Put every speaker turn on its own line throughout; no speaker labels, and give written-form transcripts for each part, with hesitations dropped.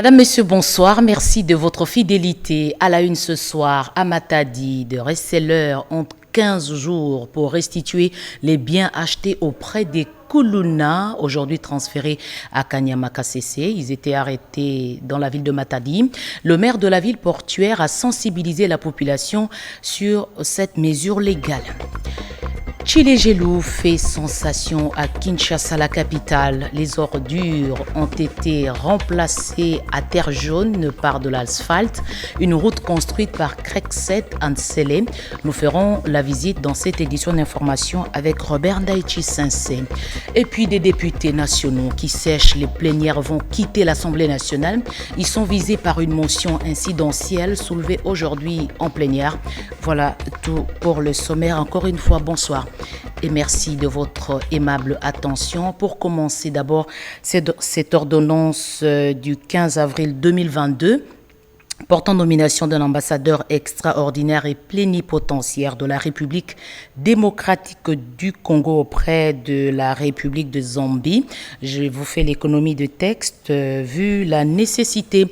Madame, Monsieur, bonsoir. Merci de votre fidélité. À la une ce soir, à Matadi, de resellers ont 15 jours pour restituer les biens achetés auprès des Koulouna, aujourd'hui transférés à Kanyama-KCC. Ils étaient arrêtés dans la ville de Matadi. Le maire de la ville portuaire a sensibilisé la population sur cette mesure légale. Tshilé-Gelou fait sensation à Kinshasa, la capitale. Les ordures ont été remplacées à terre jaune par de l'asphalte. Une route construite par Krekset Ansele. Nous ferons la visite dans cette édition d'information avec Robert Ndaichi-Sensé. Et puis des députés nationaux qui sèchent les plénières vont quitter l'Assemblée nationale. Ils sont visés par une motion incidentielle soulevée aujourd'hui en plénière. Voilà tout pour le sommaire. Encore une fois, bonsoir. Et merci de votre aimable attention. Pour commencer d'abord, cette ordonnance du 15 avril 2022 portant nomination d'un ambassadeur extraordinaire et plénipotentiaire de la République démocratique du Congo auprès de la République de Zambie. Je vous fais l'économie de texte vu la nécessité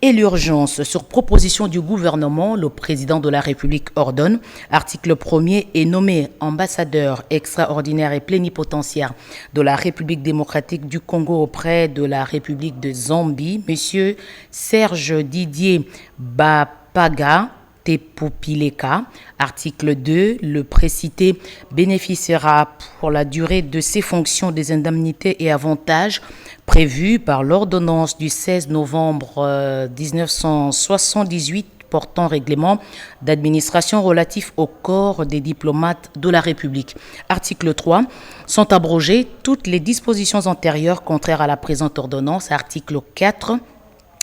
et l'urgence. Sur proposition du gouvernement, le président de la République ordonne, article 1er, est nommé ambassadeur extraordinaire et plénipotentiaire de la République démocratique du Congo auprès de la République de Zambie, Monsieur Serge Didier Bapaga Tepopileka. Article 2, le précité bénéficiera pour la durée de ses fonctions des indemnités et avantages prévus par l'ordonnance du 16 novembre 1978 portant règlement d'administration relatif au corps des diplomates de la République. Article 3, sont abrogées toutes les dispositions antérieures contraires à la présente ordonnance. Article 4,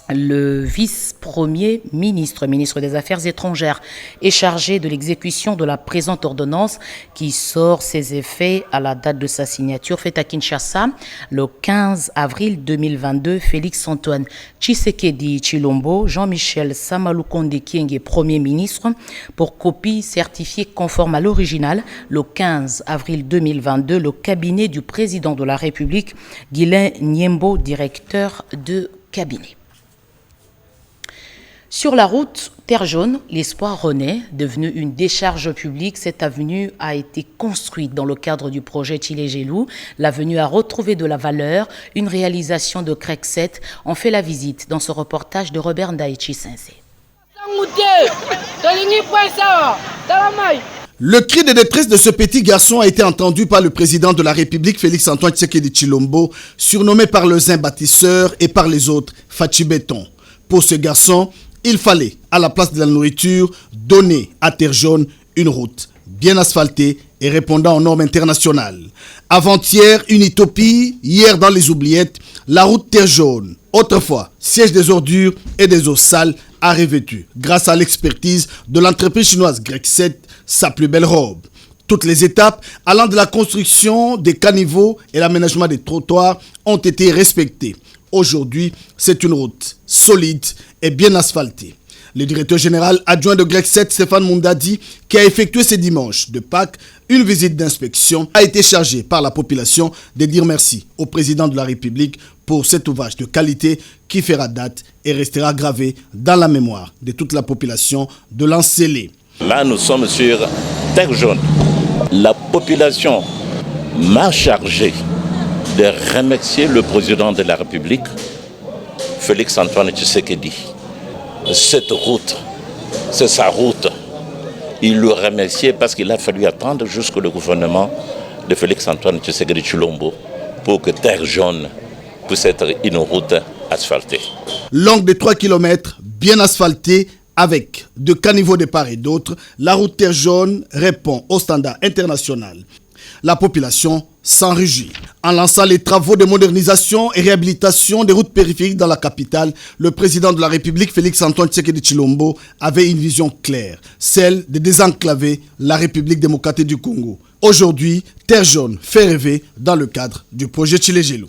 le vice-premier ministre des Affaires étrangères, est chargé de l'exécution de la présente ordonnance qui sort ses effets à la date de sa signature faite à Kinshasa le 15 avril 2022. Félix-Antoine Tshisekedi Tshilombo, Jean-Michel Samalukonde Kyenge, Premier ministre, pour copie certifiée conforme à l'original le 15 avril 2022, le cabinet du président de la République, Guylain Nyembo, directeur de cabinet. Sur la route Terre Jaune, l'espoir renaît. Devenue une décharge publique, cette avenue a été construite dans le cadre du projet Tshilé-Gelou. L'avenue a retrouvé de la valeur, une réalisation de Krekset. On fait la visite dans ce reportage de Robert Ndaichi-Sensé.
Le cri de détresse de ce petit garçon a été entendu par le président de la République, Félix-Antoine Tshisekedi Tshilombo, surnommé par le Zin bâtisseur et par les autres Fachi Béton. Pour ce garçon, il fallait, à la place de la nourriture, donner à Terre Jaune une route bien asphaltée et répondant aux normes internationales. Avant-hier, une utopie, hier dans les oubliettes, la route Terre Jaune, autrefois siège des ordures et des eaux sales, a revêtu, grâce à l'expertise de l'entreprise chinoise Krekset, sa plus belle robe. Toutes les étapes allant de la construction des caniveaux et l'aménagement des trottoirs ont été respectées. Aujourd'hui, c'est une route solide et bien asphaltée. Le directeur général adjoint de Krekset, Stéphane Moundadi, qui a effectué ce dimanche de Pâques une visite d'inspection, a été chargé par la population de dire merci au président de la République pour cet ouvrage de qualité qui fera date et restera gravé dans la mémoire de toute la population de l'Ancélé.
Là, nous sommes sur Terre Jaune. La population m'a chargé de remercier le président de la République, Félix-Antoine Tshisekedi. Cette route, c'est sa route. Il le remerciait parce qu'il a fallu attendre jusqu'au gouvernement de Félix-Antoine Tshisekedi Tshilombo pour que Terre Jaune puisse être une route asphaltée.
Longue de 3 km, bien asphaltée, avec de caniveaux de part et d'autre, la route Terre Jaune répond aux standards internationaux. La population s'en réjouit. En lançant les travaux de modernisation et réhabilitation des routes périphériques dans la capitale, le président de la République, Félix-Antoine Tshisekedi Tshilombo, avait une vision claire, celle de désenclaver la République démocratique du Congo. Aujourd'hui, Terre Jaune fait rêver dans le cadre du projet Tshilé-Gelou.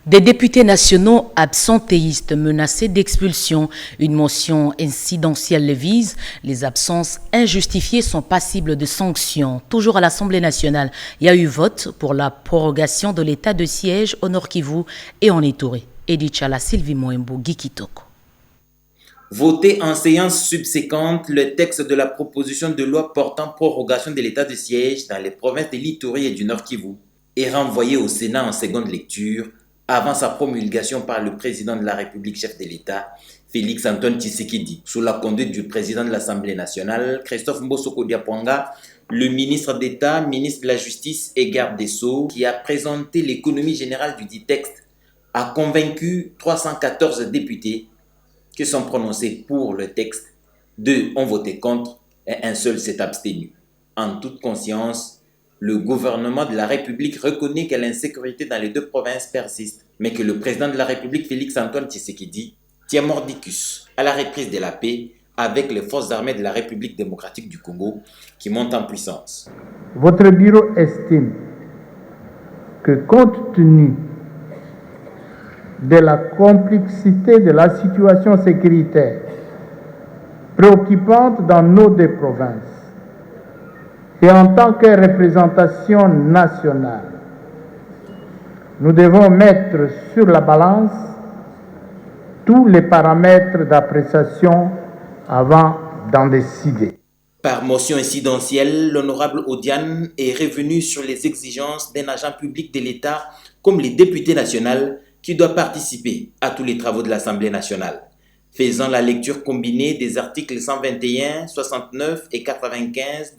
Des députés nationaux absentéistes menacés d'expulsion. Une motion incidentielle le vise. Les absences injustifiées sont passibles de sanctions. Toujours à l'Assemblée nationale, il y a eu vote pour la prorogation de l'état de siège au Nord Kivu et en Ituri. Edichala Sylvie Moembo Gikitoko.
Voté en séance subséquente, le texte de la proposition de loi portant prorogation de l'état de siège dans les provinces de l'Ituri et du Nord Kivu est renvoyé au Sénat en seconde lecture avant sa promulgation par le président de la République, chef de l'État, Félix Antoine Tshisekedi, sous la conduite du président de l'Assemblée nationale, Christophe Mbosoko Diapwanga, le ministre d'État, ministre de la Justice et garde des Sceaux, qui a présenté l'économie générale du dit texte, a convaincu 314 députés qui sont prononcés pour le texte, 2 ont voté contre et un seul s'est abstenu. En toute conscience, le gouvernement de la République reconnaît que l'insécurité dans les 2 provinces persiste, mais que le président de la République, Félix Antoine Tshisekedi, tient mordicus à la reprise de la paix avec les forces armées de la République démocratique du Congo qui montent en puissance.
Votre bureau estime que compte tenu de la complexité de la situation sécuritaire préoccupante dans nos 2 provinces, et en tant que représentation nationale, nous devons mettre sur la balance tous les paramètres d'appréciation avant d'en décider.
Par motion incidentielle, l'honorable Odiane est revenu sur les exigences d'un agent public de l'État comme les députés nationaux qui doit participer à tous les travaux de l'Assemblée nationale, faisant la lecture combinée des articles 121, 69 et 95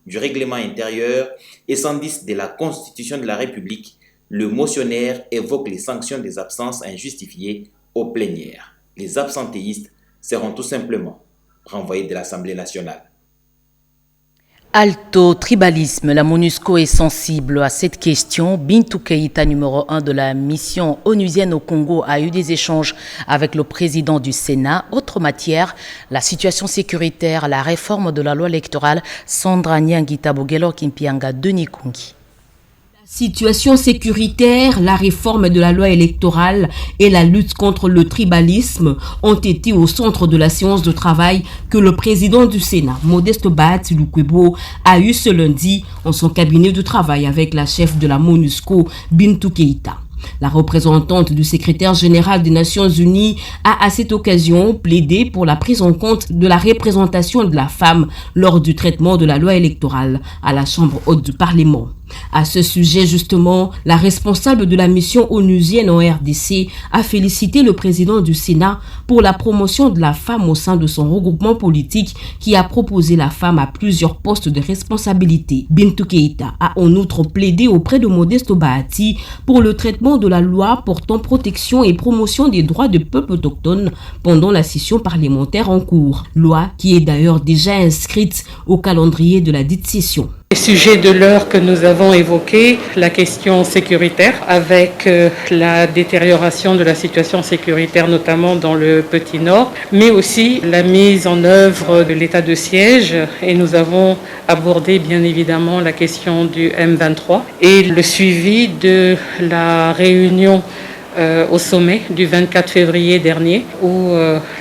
du règlement intérieur et 110 de la Constitution de la République. Le motionnaire évoque les sanctions des absences injustifiées aux plénières. Les absentéistes seront tout simplement renvoyés de l'Assemblée nationale.
Alto tribalisme, la MONUSCO est sensible à cette question. Bintou Keïta, numéro 1 de la mission onusienne au Congo, a eu des échanges avec le président du Sénat. Autre matière, la situation sécuritaire, la réforme de la loi électorale. Sandra Nyangita Bogelo Kimpianga Denis Kungi.
Situation sécuritaire, la réforme de la loi électorale et la lutte contre le tribalisme ont été au centre de la séance de travail que le président du Sénat, Modeste Bahati Lukwebo, a eu ce lundi en son cabinet de travail avec la chef de la MONUSCO, Bintou Keïta. La représentante du secrétaire général des Nations Unies a à cette occasion plaidé pour la prise en compte de la représentation de la femme lors du traitement de la loi électorale à la Chambre haute du Parlement. À ce sujet, justement, la responsable de la mission onusienne en RDC a félicité le président du Sénat pour la promotion de la femme au sein de son regroupement politique qui a proposé la femme à plusieurs postes de responsabilité. Bintou Keïta a en outre plaidé auprès de Modeste Bahati pour le traitement de la loi portant protection et promotion des droits des peuples autochtones pendant la session parlementaire en cours. Loi qui est d'ailleurs déjà inscrite au calendrier de la dite session.
Les sujets de l'heure que nous avons évoqués, la question sécuritaire avec la détérioration de la situation sécuritaire notamment dans le Petit Nord, mais aussi la mise en œuvre de l'état de siège et nous avons abordé bien évidemment la question du M23 et le suivi de la réunion au sommet du 24 février dernier où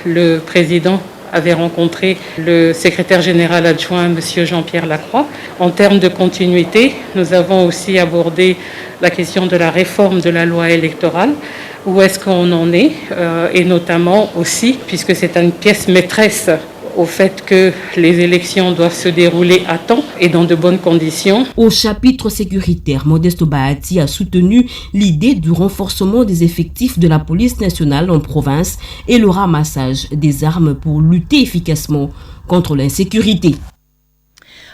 le président avait rencontré le secrétaire général adjoint, M. Jean-Pierre Lacroix. En termes de continuité, nous avons aussi abordé la question de la réforme de la loi électorale. Où est-ce qu'on en est et notamment aussi, puisque c'est une pièce maîtresse au fait que les élections doivent se dérouler à temps et dans de bonnes conditions.
Au chapitre sécuritaire, Modeste Bahati a soutenu l'idée du renforcement des effectifs de la police nationale en province et le ramassage des armes pour lutter efficacement contre l'insécurité.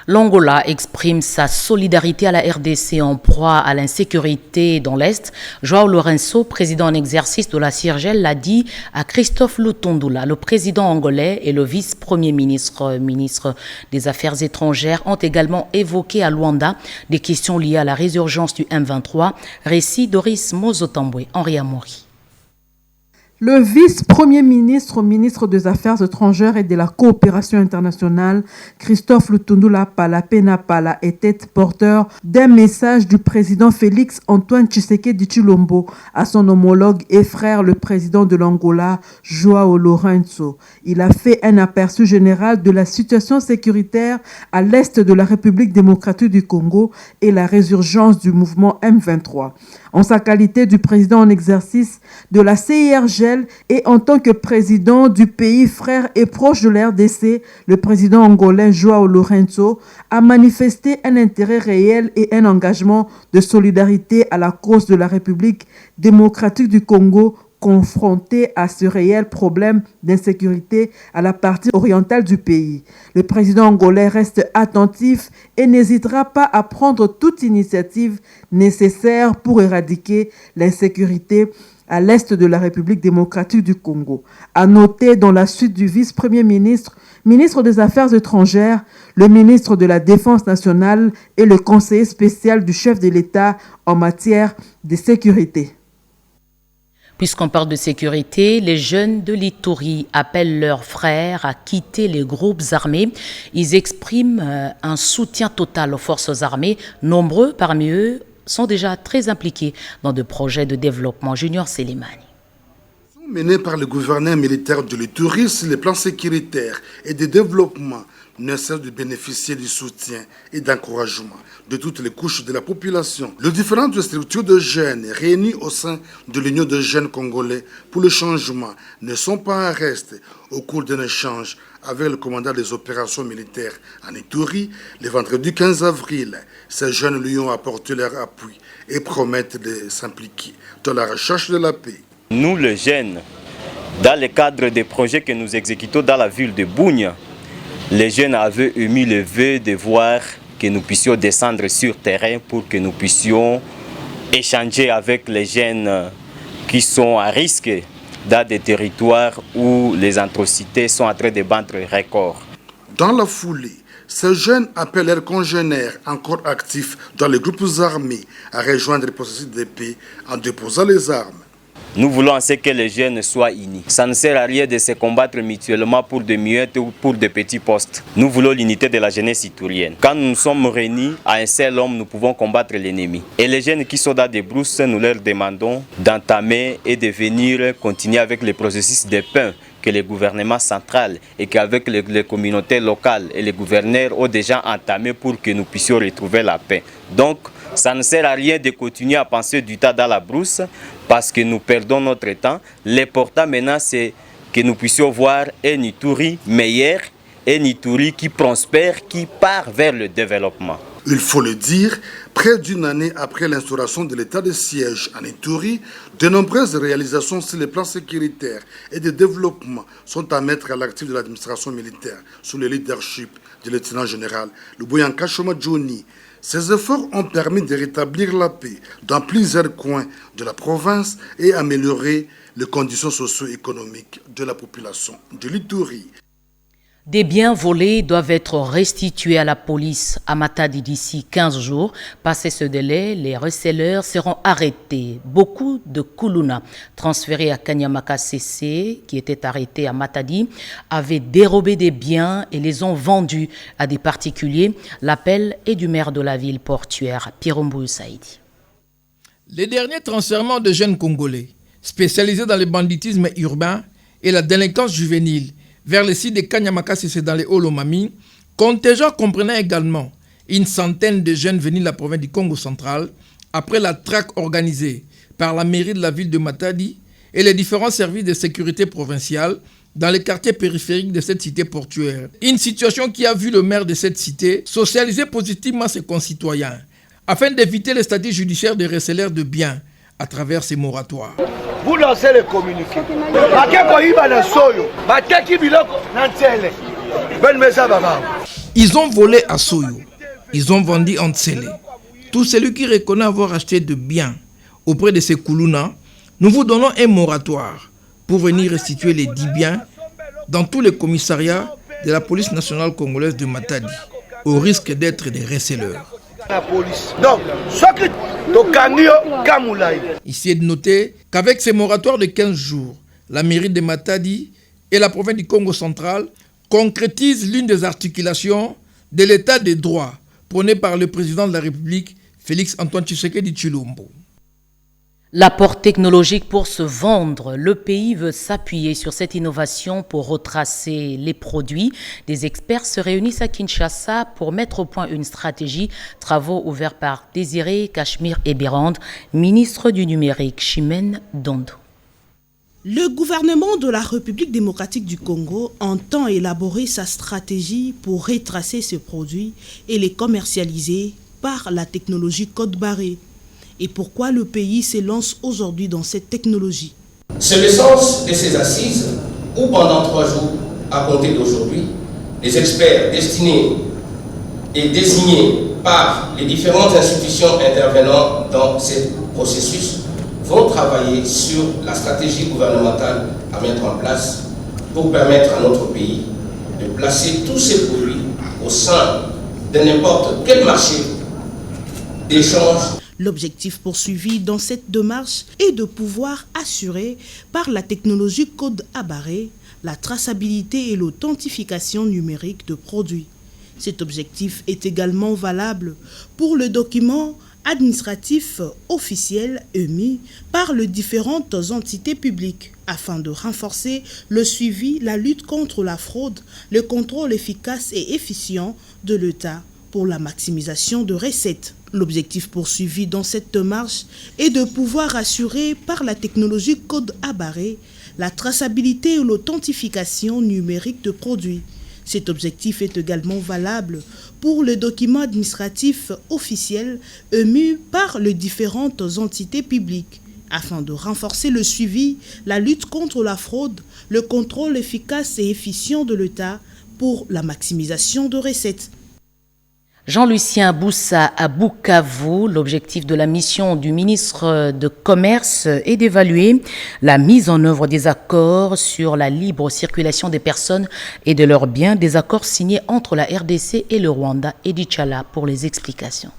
L'Angola exprime sa solidarité à la RDC en proie à l'insécurité dans l'Est. João Lourenço, président en exercice de la CIRGEL, l'a dit à Christophe Lutundula. Le président angolais et le vice-premier ministre des Affaires étrangères ont également évoqué à Luanda des questions liées à la résurgence du M23. Récit Doris Mozotambwe, Henri Amori.
Le vice-premier ministre, ministre des Affaires étrangères et de la coopération internationale, Christophe Lutundula Palapena Pala, était porteur d'un message du président Félix Antoine Tshisekedi Tshilombo à son homologue et frère, le président de l'Angola, João Lourenço. Il a fait un aperçu général de la situation sécuritaire à l'est de la République démocratique du Congo et la résurgence du mouvement M23. en sa qualité du président en exercice de la CIRGL et en tant que président du pays frère et proche de la RDC, le président angolais João Lourenço a manifesté un intérêt réel et un engagement de solidarité à la cause de la République démocratique du Congo, confronté à ce réel problème d'insécurité à la partie orientale du pays. Le président angolais reste attentif et n'hésitera pas à prendre toute initiative nécessaire pour éradiquer l'insécurité à l'est de la République démocratique du Congo. À noter dans la suite du vice-premier ministre, ministre des Affaires étrangères, le ministre de la Défense nationale et le conseiller spécial du chef de l'État en matière de sécurité.
Puisqu'on parle de sécurité, les jeunes de l'Ituri appellent leurs frères à quitter les groupes armés. Ils expriment un soutien total aux forces armées. Nombreux parmi eux sont déjà très impliqués dans des projets de développement. Junior Selimani.
Menés par le gouverneur militaire de l'Ituri sur les plans sécuritaires et de développement, ne cesse de bénéficier du soutien et d'encouragement de toutes les couches de la population. Les différentes structures de jeunes réunies au sein de l'Union de jeunes congolais pour le changement ne sont pas en reste au cours d'un échange avec le commandant des opérations militaires en Ituri le vendredi 15 avril. Ces jeunes lui ont apporté leur appui et promettent de s'impliquer dans la recherche de la paix.
Nous, les jeunes, dans le cadre des projets que nous exécutons dans la ville de Bunia, les jeunes avaient émis le vœu de voir que nous puissions descendre sur terrain pour que nous puissions échanger avec les jeunes qui sont à risque dans des territoires où les atrocités sont en train de battre record.
Dans la foulée, ces jeunes appellent leurs congénères encore actifs dans les groupes armés à rejoindre le processus de paix en déposant les armes.
Nous voulons que les jeunes soient unis. Ça ne sert à rien de se combattre mutuellement pour des miettes ou pour des petits postes. Nous voulons l'unité de la jeunesse iturienne. Quand nous sommes réunis à un seul homme, nous pouvons combattre l'ennemi. Et les jeunes qui sont dans des brousses, nous leur demandons d'entamer et de venir continuer avec le processus de paix que le gouvernement central et qu'avec les communautés locales et les gouverneurs ont déjà entamé pour que nous puissions retrouver la paix. Donc, ça ne sert à rien de continuer à penser du temps dans la brousse parce que nous perdons notre temps. L'important maintenant, c'est que nous puissions voir un Ituri meilleur, un Ituri qui prospère, qui part vers le développement.
Il faut le dire, près d'une année après l'instauration de l'état de siège en Ituri, de nombreuses réalisations sur les plans sécuritaires et de développement sont à mettre à l'actif de l'administration militaire sous le leadership du lieutenant général Luboyanka Choma Johnny. Ces efforts ont permis de rétablir la paix dans plusieurs coins de la province et améliorer les conditions socio-économiques de la population de l'Ituri.
Des biens volés doivent être restitués à la police à Matadi d'ici 15 jours. Passé ce délai, les receleurs seront arrêtés. Beaucoup de Kuluna transférés à Kanyamaka CC, qui étaient arrêtés à Matadi, avaient dérobé des biens et les ont vendus à des particuliers. L'appel est du maire de la ville portuaire, Pierre-Mbouy Saïdi.
Les derniers transfèrements de jeunes Congolais, spécialisés dans le banditisme urbain et la délinquance juvénile, vers le site de Kanyamaka CC dans les Hauts-Lomami, contingent comprenant également une centaine de jeunes venus de la province du Congo central après la traque organisée par la mairie de la ville de Matadi et les différents services de sécurité provinciale dans les quartiers périphériques de cette cité portuaire. Une situation qui a vu le maire de cette cité socialiser positivement ses concitoyens afin d'éviter le statut judiciaire des receleurs de biens à travers ces moratoires.
Vous lancez les communiqués.
Ils ont volé à Soyo. Ils ont vendu en Tsele. Tout celui qui reconnaît avoir acheté de biens auprès de ces Kuluna, nous vous donnons un moratoire pour venir restituer les 10 biens dans tous les commissariats de la police nationale congolaise de Matadi, au risque d'être des receleurs. Ici est de noter qu'avec ces moratoires de 15 jours, la mairie de Matadi et la province du Congo central concrétisent l'une des articulations de l'état de droit prôné par le président de la République, Félix Antoine Tshisekedi Tshilombo.
L'apport technologique pour se vendre, le pays veut s'appuyer sur cette innovation pour retracer les produits. Des experts se réunissent à Kinshasa pour mettre au point une stratégie. Travaux ouverts par Désiré Cachemire Ebérande, ministre du numérique, Chimène Dondo.
Le gouvernement de la République démocratique du Congo entend élaborer sa stratégie pour retracer ces produits et les commercialiser par la technologie code barré. Et pourquoi le pays s'élance aujourd'hui dans cette technologie?
C'est le sens de ces assises où pendant 3 jours, à compter d'aujourd'hui, les experts destinés et désignés par les différentes institutions intervenant dans ce processus vont travailler sur la stratégie gouvernementale à mettre en place pour permettre à notre pays de placer tous ces produits au sein de n'importe quel marché d'échange.
L'objectif poursuivi dans cette démarche est de pouvoir assurer par la technologie code à barrer la traçabilité et l'authentification numérique de produits. Cet objectif est également valable pour le document administratif officiel émis par les différentes entités publiques afin de renforcer le suivi, la lutte contre la fraude, le contrôle efficace et efficient de l'État pour la maximisation de recettes. L'objectif poursuivi dans cette démarche est de pouvoir assurer par la technologie code à barrer la traçabilité et l'authentification numérique de produits. Cet objectif est également valable pour le document administratif officiel émis par les différentes entités publiques afin de renforcer le suivi, la lutte contre la fraude, le contrôle efficace et efficient de l'État pour la maximisation de recettes.
Jean-Lucien Boussa à Bukavu, l'objectif de la mission du ministre de Commerce est d'évaluer la mise en œuvre des accords sur la libre circulation des personnes et de leurs biens, des accords signés entre la RDC et le Rwanda. Edi Chala pour les explications.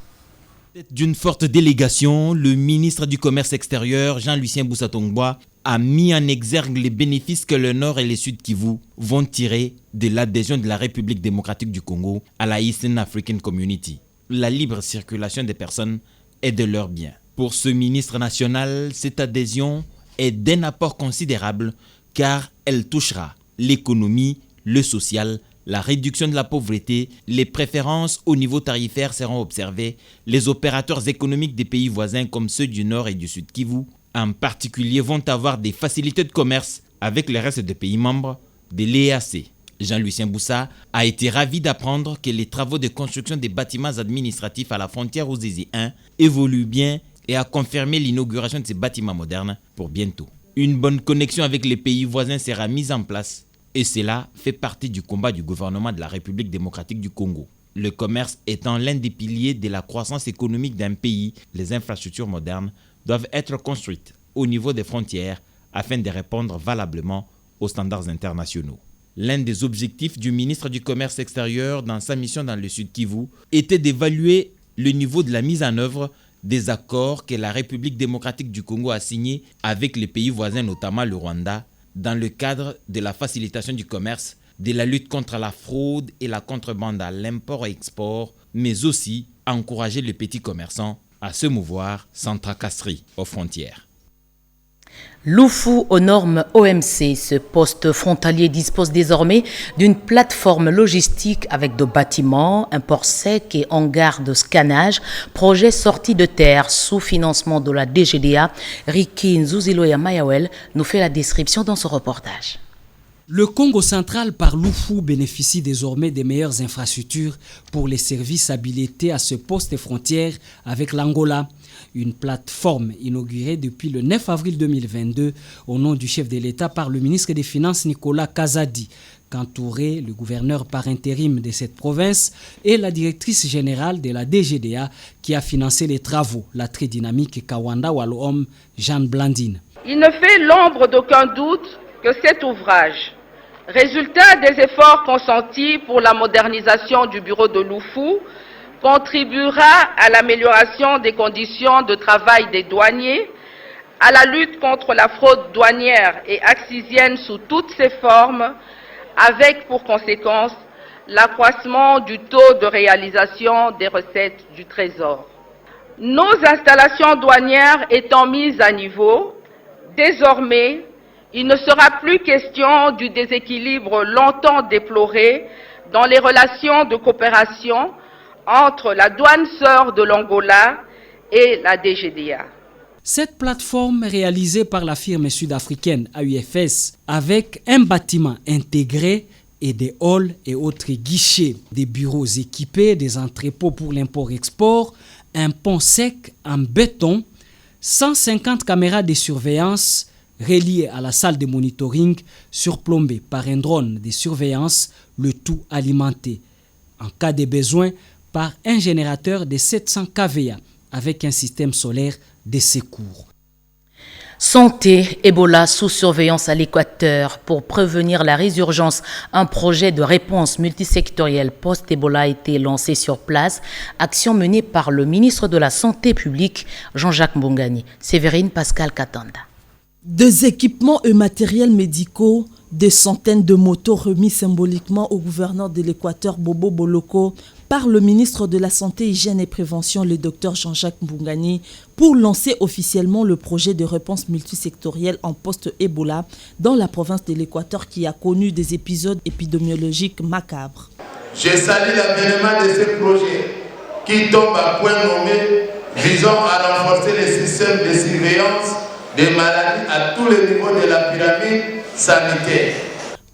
D'une forte délégation, le ministre du Commerce extérieur, Jean-Lucien Boussa Tongboa, a mis en exergue les bénéfices que le Nord et le Sud Kivu vont tirer de l'adhésion de la République démocratique du Congo à la Eastern African Community. La libre circulation des personnes et de leurs biens. Pour ce ministre national, cette adhésion est d'un apport considérable car elle touchera l'économie, le social, la réduction de la pauvreté, les préférences au niveau tarifaire seront observées, les opérateurs économiques des pays voisins comme ceux du Nord et du Sud Kivu en particulier vont avoir des facilités de commerce avec le reste des pays membres de l'EAC. Jean-Lucien Boussa a été ravi d'apprendre que les travaux de construction des bâtiments administratifs à la frontière aux Zizi 1 évoluent bien et a confirmé l'inauguration de ces bâtiments modernes pour bientôt. Une bonne connexion avec les pays voisins sera mise en place et cela fait partie du combat du gouvernement de la République démocratique du Congo. Le commerce étant l'un des piliers de la croissance économique d'un pays, les infrastructures modernes doivent être construites au niveau des frontières afin de répondre valablement aux standards internationaux. L'un des objectifs du ministre du Commerce extérieur dans sa mission dans le Sud Kivu était d'évaluer le niveau de la mise en œuvre des accords que la République démocratique du Congo a signés avec les pays voisins, notamment le Rwanda, dans le cadre de la facilitation du commerce, de la lutte contre la fraude et la contrebande à l'import et export, mais aussi encourager les petits commerçants à se mouvoir sans tracasserie aux frontières.
Lufu aux normes OMC, ce poste frontalier dispose désormais d'une plateforme logistique avec de bâtiments, un port sec et hangar de scannage, projet sorti de terre sous financement de la DGDA. Riki Nzuziloya Mayawel nous fait la description dans ce reportage.
Le Congo central par Lufu bénéficie désormais des meilleures infrastructures pour les services habilités à ce poste frontière avec l'Angola. Une plateforme inaugurée depuis le 9 avril 2022 au nom du chef de l'État par le ministre des Finances Nicolas Kazadi, qu'entourait le gouverneur par intérim de cette province et la directrice générale de la DGDA qui a financé les travaux, la très dynamique Kawanda Waloom Jeanne Blandine.
Il ne fait l'ombre d'aucun doute que cet ouvrage, résultat des efforts consentis pour la modernisation du bureau de Lufu, contribuera à l'amélioration des conditions de travail des douaniers, à la lutte contre la fraude douanière et accisienne sous toutes ses formes, avec pour conséquence l'accroissement du taux de réalisation des recettes du Trésor. Nos installations douanières étant mises à niveau, désormais, il ne sera plus question du déséquilibre longtemps déploré dans les relations de coopération entre la douane sœur de l'Angola et la DGDA.
Cette plateforme réalisée par la firme sud-africaine AUFS avec un bâtiment intégré et des halls et autres guichets, des bureaux équipés, des entrepôts pour l'import-export, un pont sec en béton, 150 caméras de surveillance reliées à la salle de monitoring surplombée par un drone de surveillance, le tout alimenté, en cas de besoin, par un générateur de 700 kVA avec un système solaire de secours.
Santé, Ebola sous surveillance à l'Équateur. Pour prévenir la résurgence, un projet de réponse multisectorielle post-Ebola a été lancé sur place. Action menée par le ministre de la Santé publique, Jean-Jacques Mbongani. Séverine Pascal Katanda.
Des équipements et matériels médicaux, des centaines de motos remis symboliquement au gouverneur de l'Équateur, Bobo Boloko, par le ministre de la Santé, Hygiène et Prévention, le Dr Jean-Jacques Mbongani, pour lancer officiellement le projet de réponse multisectorielle en post-Ebola dans la province de l'Équateur qui a connu des épisodes épidémiologiques macabres.
Je salue l'avènement de ce projet qui tombe à point nommé visant à renforcer les systèmes de surveillance des maladies à tous les niveaux de la pyramide sanitaire.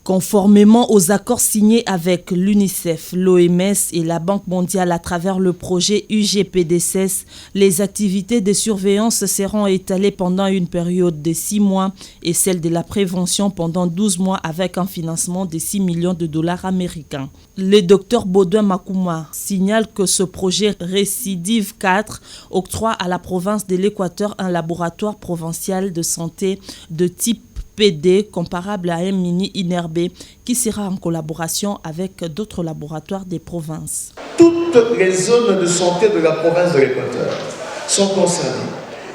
Conformément aux accords signés avec l'UNICEF, l'OMS et la Banque mondiale à travers le projet UGPDCS, les activités de surveillance seront étalées pendant une période de 6 mois et celle de la prévention pendant 12 mois avec un financement de 6 millions de dollars américains. Le docteur Baudouin Makouma signale que ce projet Récidive 4 octroie à la province de l'Équateur un laboratoire provincial de santé de type PD comparable à un mini-INRB qui sera en collaboration avec d'autres laboratoires des provinces.
Toutes les zones de santé de la province de l'Équateur sont concernées,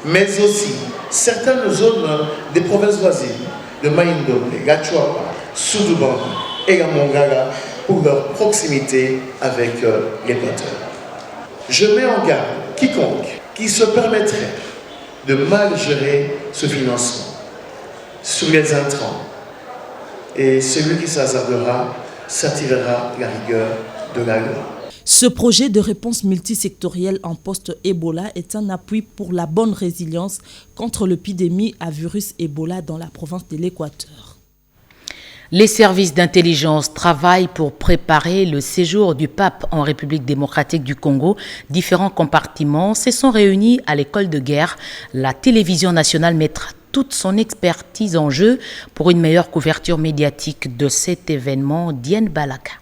mais aussi certaines zones des provinces voisines de Maïndombe, Gachuapa, Soudouban et la Mongala pour leur proximité avec l'Équateur. Je mets en garde quiconque qui se permettrait de mal gérer ce financement sur les intrants, et celui qui s'hasardera s'attirera la rigueur de la loi.
Ce projet de réponse multisectorielle en post-Ebola est un appui pour la bonne résilience contre l'épidémie à virus Ebola dans la province de l'Équateur.
Les services d'intelligence travaillent pour préparer le séjour du pape en République démocratique du Congo. Différents compartiments se sont réunis à l'école de guerre. La télévision nationale mettra toute son expertise en jeu pour une meilleure couverture médiatique de cet événement. Diane Balaka.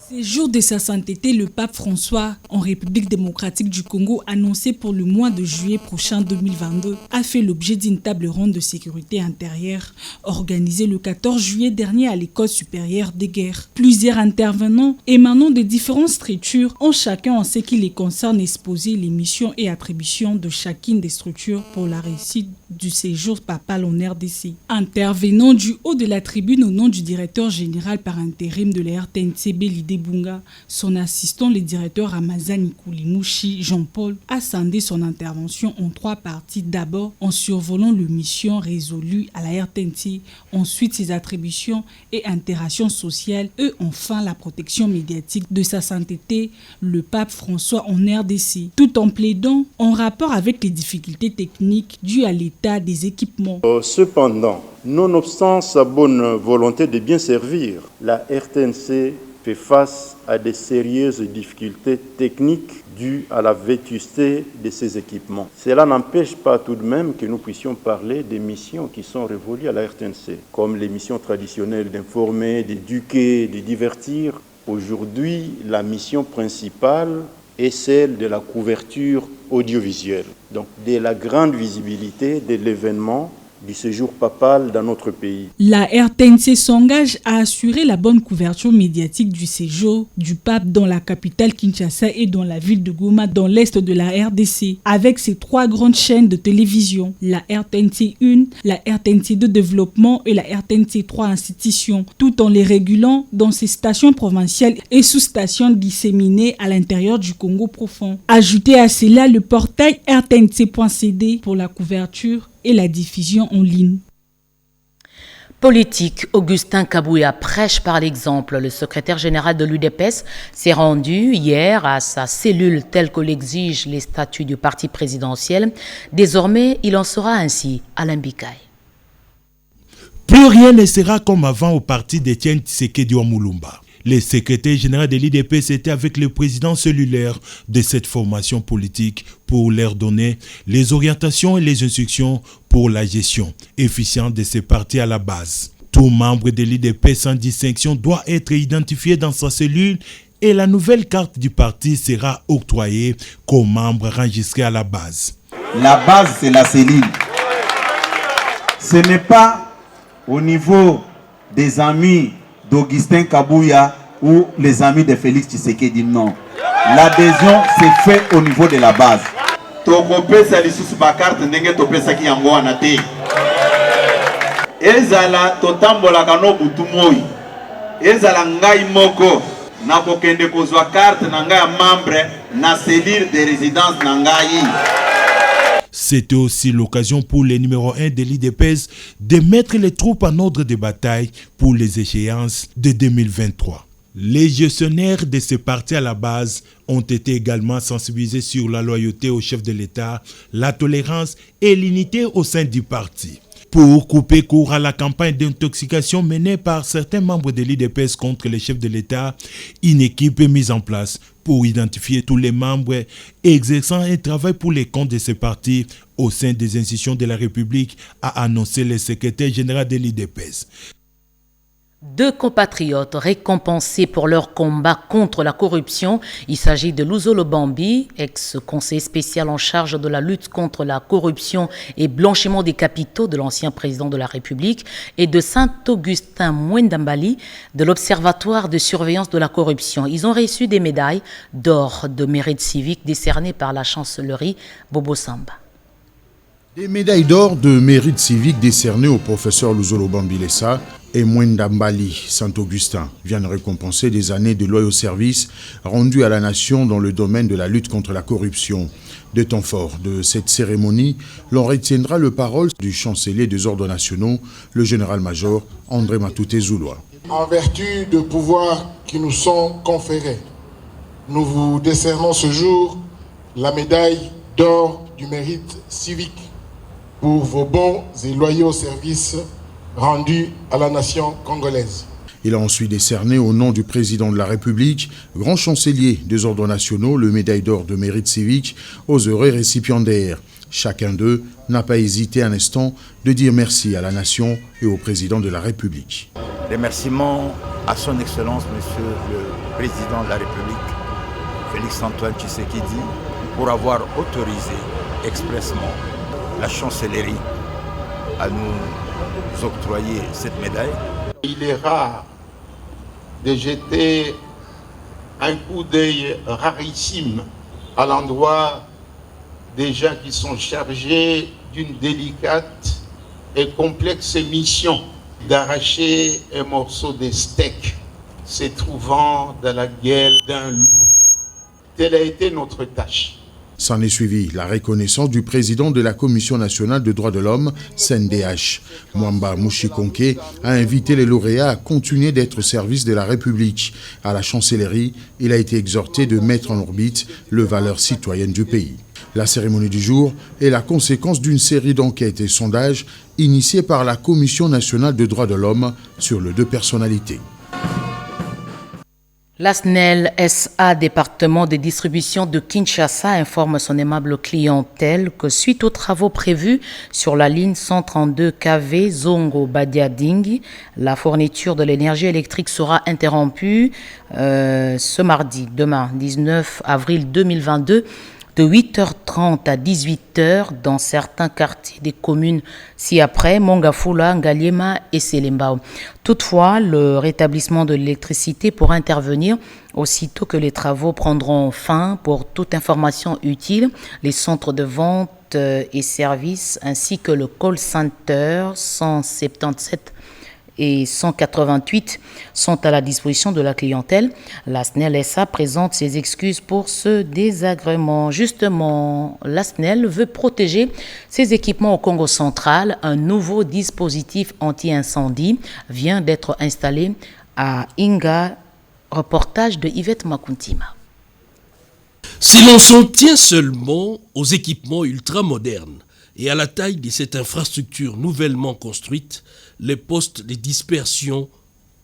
Séjour de sa sainteté, le pape François en République démocratique du Congo, annoncé pour le mois de juillet prochain 2022, a fait l'objet d'une table ronde de sécurité intérieure organisée le 14 juillet dernier à l'école supérieure des guerres. Plusieurs intervenants émanant de différentes structures ont chacun en ce qui les concerne exposé les missions et attributions de chacune des structures pour la réussite du séjour papal en RDC. Intervenant du haut de la tribune au nom du directeur général par intérim de la RTNCB, Lidé Bunga, son assistant, le directeur Ramazani Koulimouchi, Jean-Paul, a scindé son intervention en 3 parties. D'abord, en survolant les missions résolues à la RTNC, ensuite ses attributions et interactions sociales, et enfin la protection médiatique de sa sainteté, le pape François en RDC, tout en plaidant en rapport avec les difficultés techniques dues à l'état des équipements.
Cependant, nonobstant sa bonne volonté de bien servir, la RTNC fait face à des sérieuses difficultés techniques dues à la vétusté de ses équipements. Cela n'empêche pas tout de même que nous puissions parler des missions qui sont révolues à la RTNC, comme les missions traditionnelles d'informer, d'éduquer, de divertir. Aujourd'hui, la mission principale est celle de la couverture audiovisuelle. Donc, de la grande visibilité de l'événement du séjour papal dans notre pays.
La RTNC s'engage à assurer la bonne couverture médiatique du séjour du pape dans la capitale Kinshasa et dans la ville de Goma, dans l'est de la RDC, avec ses 3 grandes chaînes de télévision, la RTNC 1, la RTNC 2 Développement et la RTNC 3 Institution, tout en les régulant dans ses stations provinciales et sous-stations disséminées à l'intérieur du Congo profond. Ajoutez à cela le portail rtnc.cd pour la couverture et la diffusion en ligne.
Politique, Augustin Kabouya prêche par l'exemple. Le secrétaire général de l'UDPS s'est rendu hier à sa cellule telle que l'exigent les statuts du parti présidentiel. Désormais, il en sera ainsi. Alain Bikaï.
Plus rien ne sera comme avant au parti d'Étienne Tshisekedi Mulumba. Le secrétaire général de l'IDPS était avec le président cellulaire de cette formation politique pour leur donner les orientations et les instructions pour la gestion efficiente de ces partis à la base. Tout membre de l'IDPS sans distinction doit être identifié dans sa cellule et la nouvelle carte du parti sera octroyée qu'aux membres enregistrés à la base.
La base, c'est la cellule. Ce n'est pas au niveau des amis d'Augustin Kabouya ou les amis de Félix Tshisekedi, non. L'adhésion s'est faite au niveau de la base. Tokopesa lisusu bakarte ndenge topesaki yango wana te. Ezala totambolaka no butu moi. Ezala ngai moko na kokende kozwa carte na ngai ya membre na cellule de résidence na ngai.
C'était aussi l'occasion pour les numéro 1 de l'IDPS de mettre les troupes en ordre de bataille pour les échéances de 2023. Les gestionnaires de ces partis à la base ont été également sensibilisés sur la loyauté au chef de l'État, la tolérance et l'unité au sein du parti. Pour couper court à la campagne d'intoxication menée par certains membres de l'IDPS contre les chefs de l'État, une équipe est mise en place pour identifier tous les membres exerçant un travail pour les comptes de ces partis au sein des institutions de la République, a annoncé le secrétaire général de l'IDPS.
2 compatriotes récompensés pour leur combat contre la corruption. Il s'agit de Luzolo Bambi, ex-conseiller spécial en charge de la lutte contre la corruption et blanchiment des capitaux de l'ancien président de la République, et de Saint-Augustin Mwendambali de l'Observatoire de surveillance de la corruption. Ils ont reçu des médailles d'or de mérite civique décernées par la chancellerie Bobo Samba.
Des médailles d'or de mérite civique décernées au professeur Luzolo Bambilesa et Mwendambali Saint-Augustin viennent récompenser des années de loyaux services rendus à la nation dans le domaine de la lutte contre la corruption. De temps fort de cette cérémonie, l'on retiendra le parole du chancelier des ordres nationaux, le général-major André Matouté Zoulois.
En vertu de pouvoirs qui nous sont conférés, nous vous décernons ce jour la médaille d'or du mérite civique pour vos bons et loyaux services rendus à la nation congolaise.
Il a ensuite décerné au nom du président de la République, grand chancelier des ordres nationaux, le médaille d'or de mérite civique aux heureux récipiendaires. Chacun d'eux n'a pas hésité un instant de dire merci à la nation et au président de la République.
Remerciements à son Excellence, Monsieur le Président de la République, Félix-Antoine Tshisekedi, pour avoir autorisé expressément la chancellerie à nous octroyer cette médaille.
Il est rare de jeter un coup d'œil rarissime à l'endroit des gens qui sont chargés d'une délicate et complexe mission d'arracher un morceau de steak se trouvant dans la gueule d'un loup. Telle a été notre tâche.
S'en est suivi la reconnaissance du président de la Commission nationale des droits de l'homme, CNDH. Mwamba Mouchikonke a invité les lauréats à continuer d'être au service de la République. À la chancellerie, il a été exhorté de mettre en orbite les valeurs citoyennes du pays. La cérémonie du jour est la conséquence d'une série d'enquêtes et sondages initiées par la Commission nationale des droits de l'homme sur les 2 personnalités.
La SNEL SA, département de distribution de Kinshasa, informe son aimable clientèle que suite aux travaux prévus sur la ligne 132 kV Zongo-Badiadingi, la fourniture de l'énergie électrique sera interrompue ce mardi, demain, 19 avril 2022, de 8h30 à 18h dans certains quartiers des communes ci-après, Mongafula, Ngaliema et Selembao. Toutefois, le rétablissement de l'électricité pourra intervenir aussitôt que les travaux prendront fin. Pour toute information utile, les centres de vente et services ainsi que le call center 177 et 188 sont à la disposition de la clientèle. La SNEL SA présente ses excuses pour ce désagrément. Justement, la SNEL veut protéger ses équipements au Congo central. Un nouveau dispositif anti-incendie vient d'être installé à Inga. Reportage de Yvette Makuntima.
Si l'on s'en tient seulement aux équipements ultramodernes et à la taille de cette infrastructure nouvellement construite, les postes de dispersion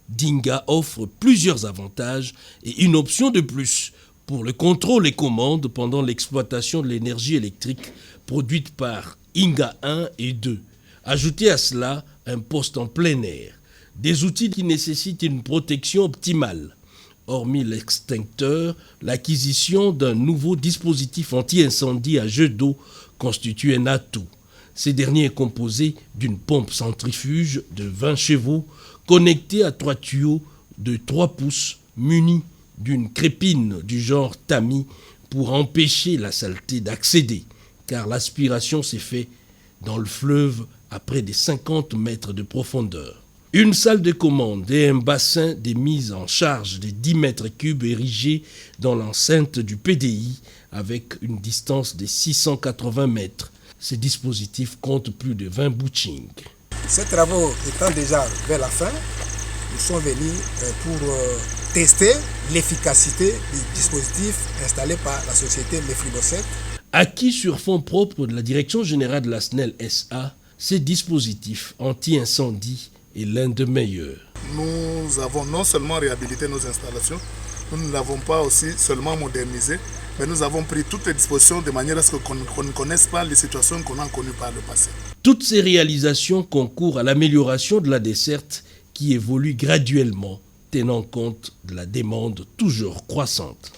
d'Inga offrent plusieurs avantages et une option de plus pour le contrôle et commande pendant l'exploitation de l'énergie électrique produite par Inga 1 et 2. Ajoutez à cela un poste en plein air, des outils qui nécessitent une protection optimale. Hormis l'extincteur, l'acquisition d'un nouveau dispositif anti-incendie à jet d'eau constitue un atout. Ce dernier est composé d'une pompe centrifuge de 20 chevaux connectée à 3 tuyaux de 3 pouces munis d'une crépine du genre tamis pour empêcher la saleté d'accéder, car l'aspiration s'est faite dans le fleuve à près de 50 mètres de profondeur. Une salle de commande et un bassin de mise en charge de 10 mètres cubes érigés dans l'enceinte du PDI avec une distance de 680 mètres. Ces dispositifs comptent plus de 20 bootings.
Ces travaux étant déjà vers la fin, nous sommes venus pour tester l'efficacité du dispositif installé par la société Mefribosset.
Acquis sur fonds propres de la Direction générale de la SNEL SA, ces dispositifs anti-incendie est l'un des meilleurs.
Nous avons non seulement réhabilité nos installations, nous ne l'avons pas aussi seulement modernisé, mais nous avons pris toutes les dispositions de manière à ce qu'on ne connaisse pas les situations qu'on a connues par le passé.
Toutes ces réalisations concourent à l'amélioration de la desserte qui évolue graduellement, tenant compte de la demande toujours croissante.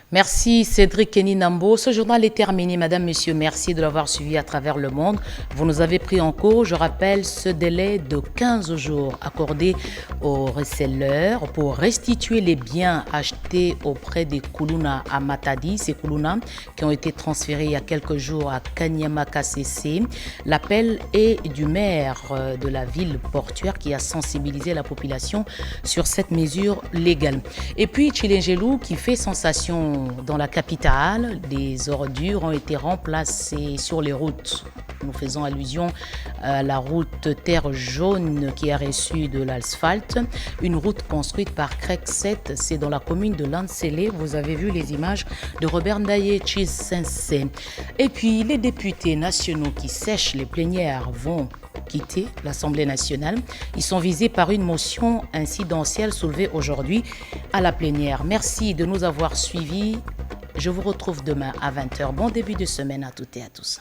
Merci Cédric Keninambo. Ce journal est terminé. Madame, Monsieur, merci de l'avoir suivi à travers le monde. Vous nous avez pris en cours. Je rappelle ce délai de 15 jours accordé aux resellers pour restituer les biens achetés auprès des Kuluna à Matadi. Ces Kuluna qui ont été transférés il y a quelques jours à Kanyamaka CC. L'appel est du maire de la ville portuaire qui a sensibilisé la population sur cette mesure légale. Et puis Chilengelou qui fait sensation dans la capitale, des ordures ont été remplacées sur les routes. Nous faisons allusion à la route Terre Jaune qui a reçu de l'asphalte. Une route construite par Crec 7, c'est dans la commune de Lansele. Vous avez vu les images de Robert Ndaye Chisensé. Et puis les députés nationaux qui sèchent les plénières vont quitter l'Assemblée nationale. Ils sont visés par une motion incidentielle soulevée aujourd'hui à la plénière. Merci de nous avoir suivis. Je vous retrouve demain à 20h. Bon début de semaine à toutes et à tous.